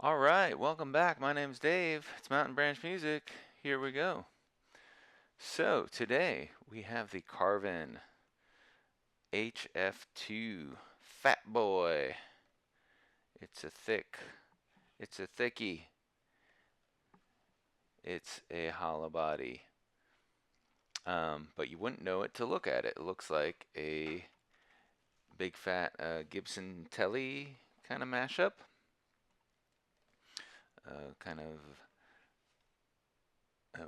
All right, welcome back. My name's Dave. It's Mountain Branch Music. Here we go. So today we have the Carvin HF2 Fatboy. It's a thickie. It's a hollow body. But you wouldn't know it to look at it. It looks like a big fat Gibson Telly kind of mashup.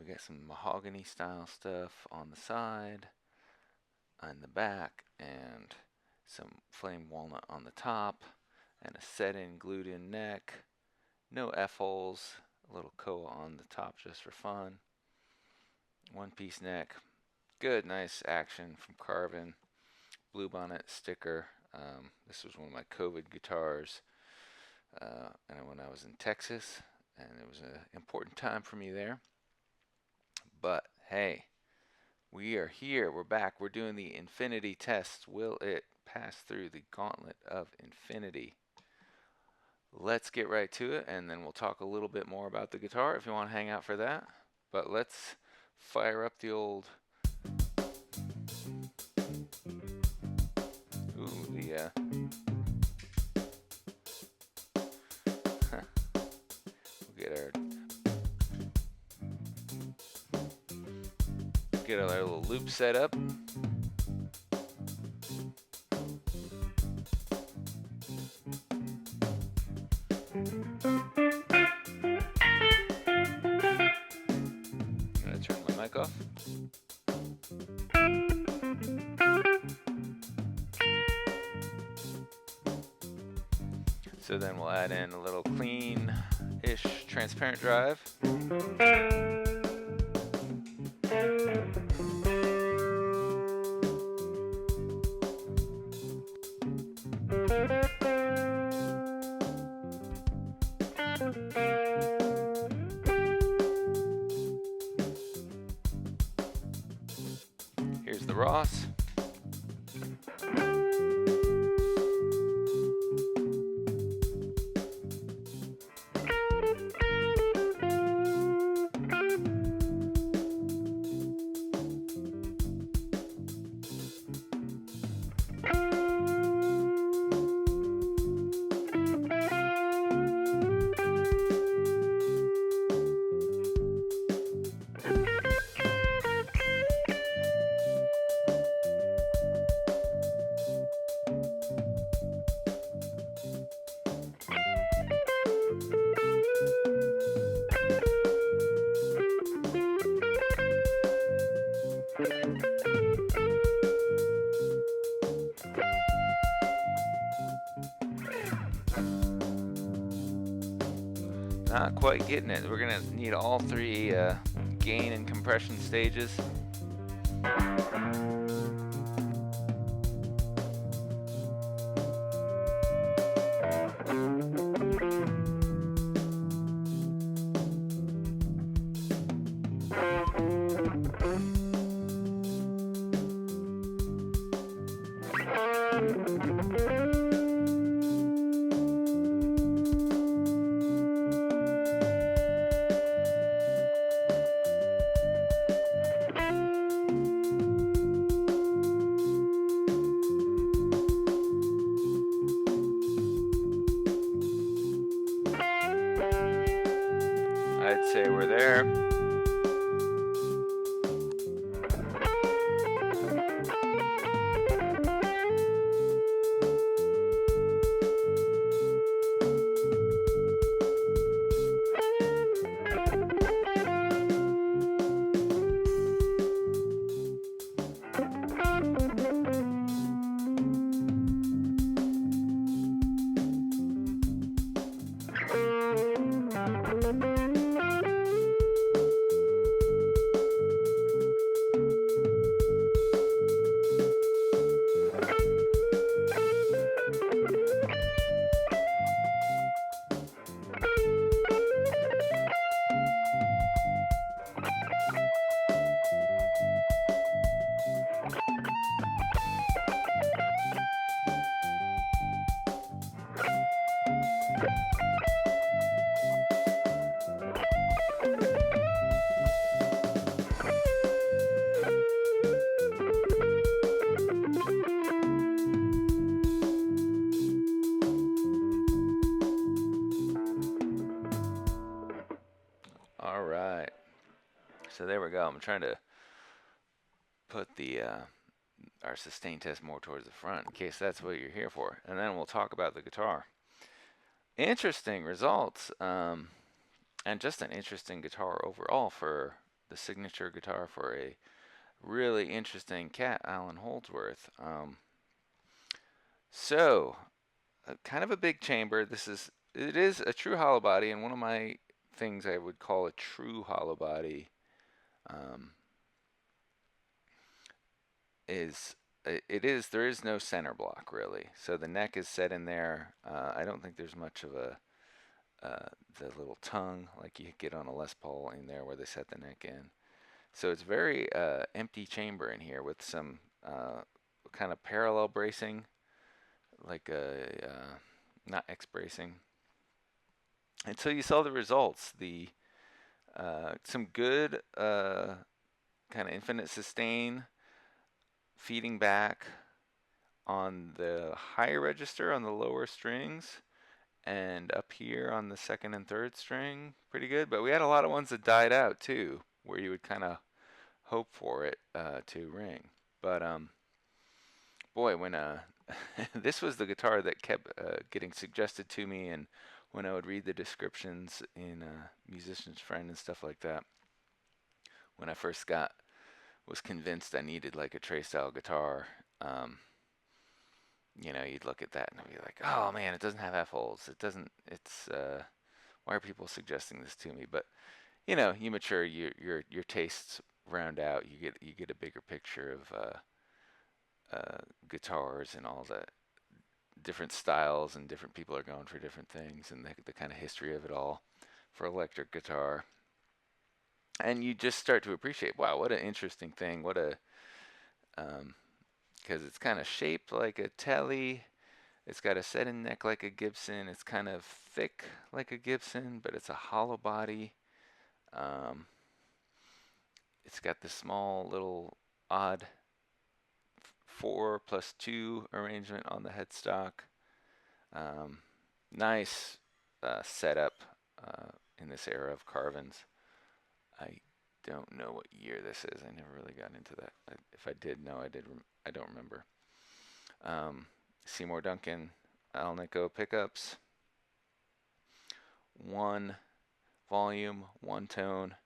We got some mahogany style stuff on the side and the back, and some flame walnut on the top, and a set-in glued in neck. No F-holes, a little koa on the top just for fun. One piece neck. Good, nice action from Carvin. Blue bonnet sticker. This was one of my COVID guitars, and when I was in Texas, and it was an important time for me there. But hey, we are here. We're back. We're doing the infinity test. Will it pass through the gauntlet of infinity? Let's get right to it, and then we'll talk a little bit more about the guitar if you want to hang out for that. But let's fire up the old... Ooh, the... Get our little loop set up. I'm gonna turn my mic off. So then we'll add in a little clean-ish transparent drive. Here's the Ross. Not quite getting it. We're gonna need all three gain and compression stages. I'd say we're there. So there we go. I'm trying to put the our sustain test more towards the front in case that's what you're here for, and then we'll talk about the guitar. Interesting results, and just an interesting guitar overall for the signature guitar for a really interesting cat, Allan Holdsworth. So, kind of a big chamber. It is a true hollow body, and one of my things I would call a true hollow body um, is there is no center block really. So the neck is set in there. I don't think there's much of a the little tongue like you get on a Les Paul in there where they set the neck in. So it's very empty chamber in here with some kind of parallel bracing, like a not X bracing. And so you saw the results. The some good kind of infinite sustain feeding back on the higher register on the lower strings, and up here on the second and third string, pretty good. But we had a lot of ones that died out too, where you would kind of hope for it to ring. But boy, when this was the guitar that kept getting suggested to me, and when I would read the descriptions in Musician's Friend and stuff like that, when I first was convinced I needed like a Trey style guitar, you'd look at that and be like, oh man, it doesn't have F holes. It doesn't. It's why are people suggesting this to me? But you mature, your tastes round out. You get a bigger picture of guitars and all the different styles, and different people are going for different things, and the kind of history of it all for electric guitar. And you just start to appreciate, wow, what an interesting thing. What a because it's kind of shaped like a telly. It's got a set-in neck like a Gibson. It's kind of thick like a Gibson, but it's a hollow body. It's got this small little odd 4+2 arrangement on the headstock. Nice setup in this era of Carvins. I don't know what year this is. I never really got into that. If I did know, I don't remember. Seymour Duncan Alnico pickups. One volume, one tone.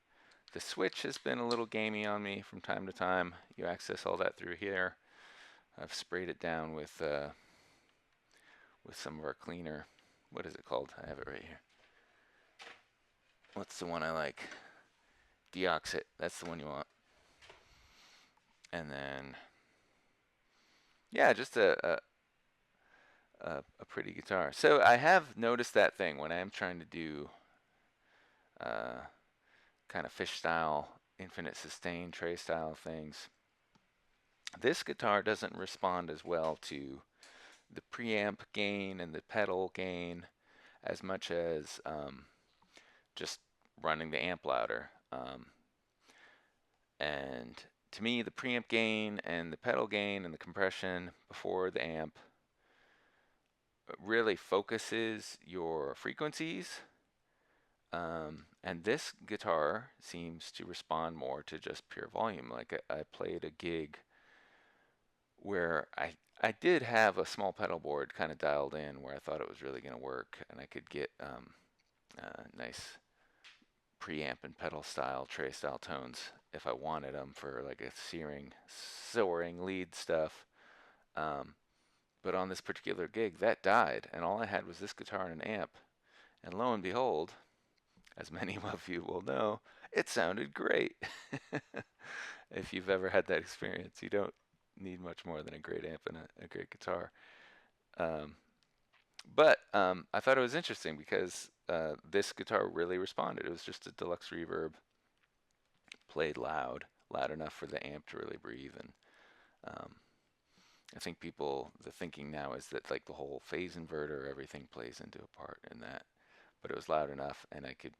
The switch has been a little gamey on me from time to time. You access all that through here. I've sprayed it down with some of our cleaner. What is it called? I have it right here. What's the one I like? Deoxit. That's the one you want. And then, yeah, just a pretty guitar. So I have noticed that thing when I am trying to do kind of fish style, infinite sustain, Trey style things. This guitar doesn't respond as well to the preamp gain and the pedal gain as much as just running the amp louder. And to me, the preamp gain and the pedal gain and the compression before the amp really focuses your frequencies. And this guitar seems to respond more to just pure volume. Like I played a gig where I did have a small pedal board kind of dialed in where I thought it was really going to work, and I could get nice preamp and pedal style, Trey style tones if I wanted them for like a soaring lead stuff. But on this particular gig, that died, and all I had was this guitar and an amp. And lo and behold, as many of you will know, it sounded great. If you've ever had that experience, you don't need much more than a great amp and a great guitar. But I thought it was interesting because this guitar really responded. It was just a deluxe reverb, played loud enough for the amp to really breathe. And I think the thinking now is that like the whole phase inverter, everything plays into a part in that. But it was loud enough, and I could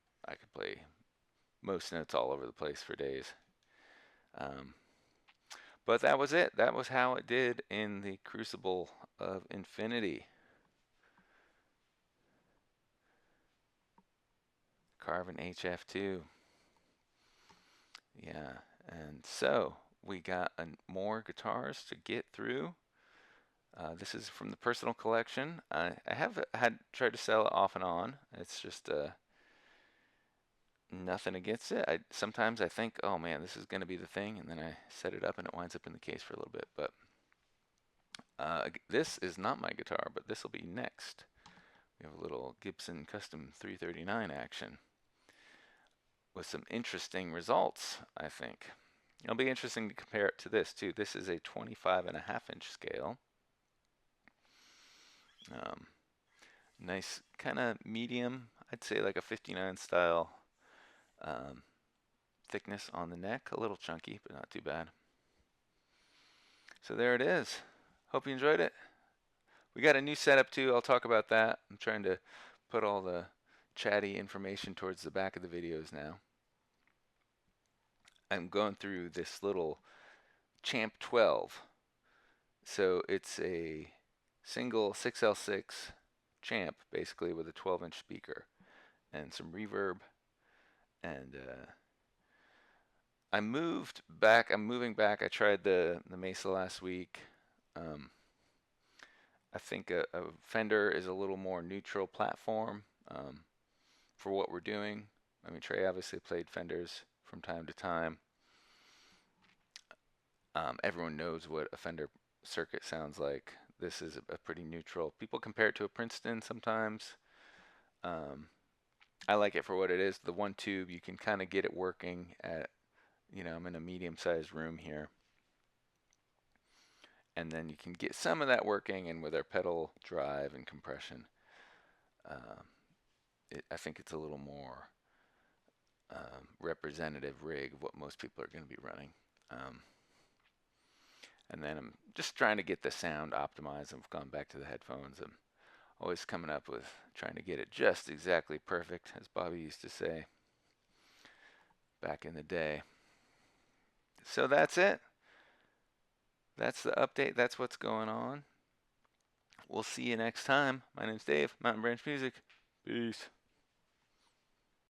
play most notes all over the place for days. But that was it. That was how it did in the Crucible of Infinity. Carvin HF2. Yeah, and so we got more guitars to get through. This is from the personal collection. I have had tried to sell it off and on. It's just nothing against it. Sometimes I think, oh man, this is going to be the thing, and then I set it up and it winds up in the case for a little bit. But this is not my guitar, but this will be next. We have a little Gibson Custom 339 action with some interesting results, I think. It'll be interesting to compare it to this too. This is a 25.5-inch scale. Um, nice kind of medium, I'd say like a 59 style um, thickness on the neck. A little chunky, but not too bad. So there it is. Hope you enjoyed it. We got a new setup too. I'll talk about that. I'm trying to put all the chatty information towards the back of the videos now. I'm going through this little Champ 12. So it's a single 6L6 Champ basically with a 12-inch speaker and some reverb. And I'm moving back. I tried the Mesa last week. I think a Fender is a little more neutral platform for what we're doing. I mean, Trey obviously played Fenders from time to time. Everyone knows what a Fender circuit sounds like. This is a pretty neutral. People compare it to a Princeton sometimes. I like it for what it is. The one tube, you can kind of get it working at, I'm in a medium-sized room here. And then you can get some of that working, and with our pedal drive and compression, I think it's a little more representative rig of what most people are going to be running. And then I'm just trying to get the sound optimized. I've gone back to the headphones. I'm always coming up with trying to get it just exactly perfect, as Bobby used to say back in the day. So that's it. That's the update. That's what's going on. We'll see you next time. My name's Dave, Mountain Branch Music. Peace.